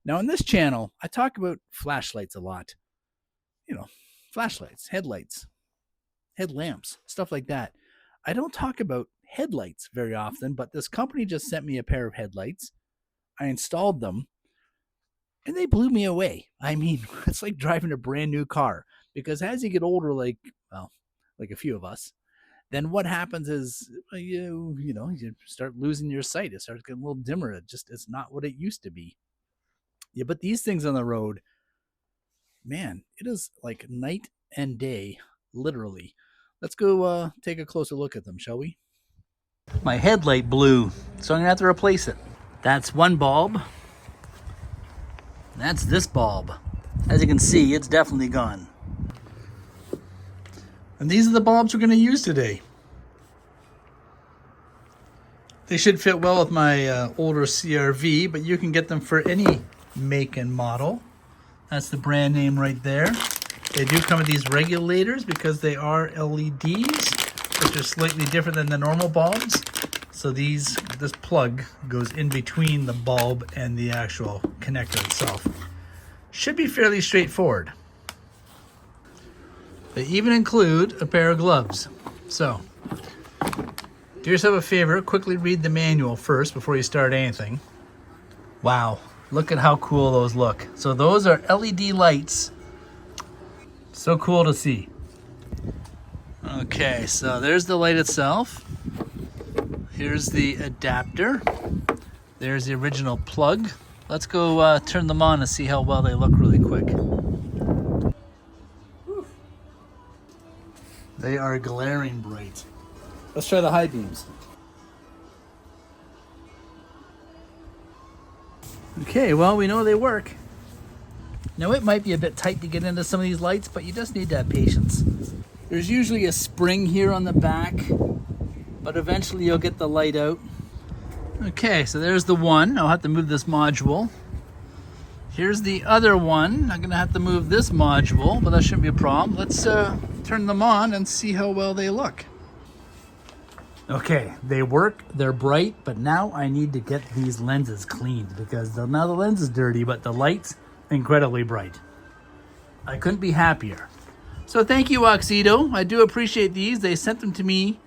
Now on this channel, I talk about flashlights a lot. You know, flashlights, headlights, headlamps, stuff like that. I don't talk about headlights very often, but this company just sent me a pair of headlights. I installed them and they blew me away. I mean, it's like driving a brand new car because as you get older, like a few of us, then what happens is you start losing your sight. It starts getting a little dimmer. It's not what it used to be. Yeah, but these things on the road, man, it is like night and day, literally. Let's go take a closer look at them, shall we? My headlight blew, so I'm gonna have to replace it. That's one bulb. That's this bulb. As you can see, it's definitely gone. And these are the bulbs we're gonna use today. They should fit well with my older CRV, but you can get them for any make and model. That's the brand name right there. They do come with these regulators because they are LEDs, which are slightly different than the normal bulbs. So this plug goes in between the bulb and the actual connector itself. Should be fairly straightforward. They even include a pair of gloves. So, do yourself a favor, quickly read the manual first before you start anything. Wow, look at how cool those look. So those are LED lights. So cool to see. Okay, so there's the light itself. Here's the adapter. There's the original plug. Let's go turn them on and see how well they look really quick. They are glaring bright. Let's try the high beams. Okay, well, we know they work. Now, it might be a bit tight to get into some of these lights, but you just need to have patience. There's usually a spring here on the back, but eventually you'll get the light out. Okay, so there's the one. I'll have to move this module. Here's the other one. I'm gonna have to move this module, but that shouldn't be a problem. Let's turn them on and see how well they look. Okay, they work, they're bright, but now I need to get these lenses cleaned because now the lens is dirty, but the light's incredibly bright. I couldn't be happier. So thank you, Auxito. I do appreciate these. They sent them to me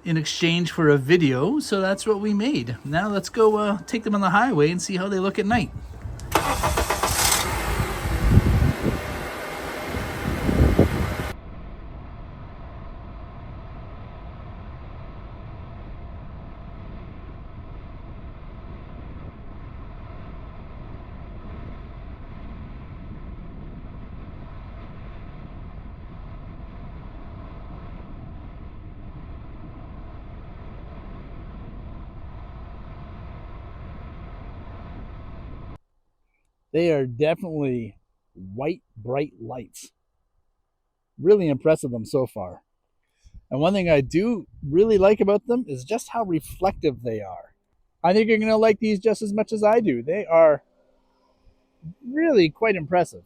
in exchange for a video, so that's what we made. Now let's go take them on the highway and see how they look at night. They are definitely white, bright lights. Really impressed with them so far. And one thing I do really like about them is just how reflective they are. I think you're going to like these just as much as I do. They are really quite impressive.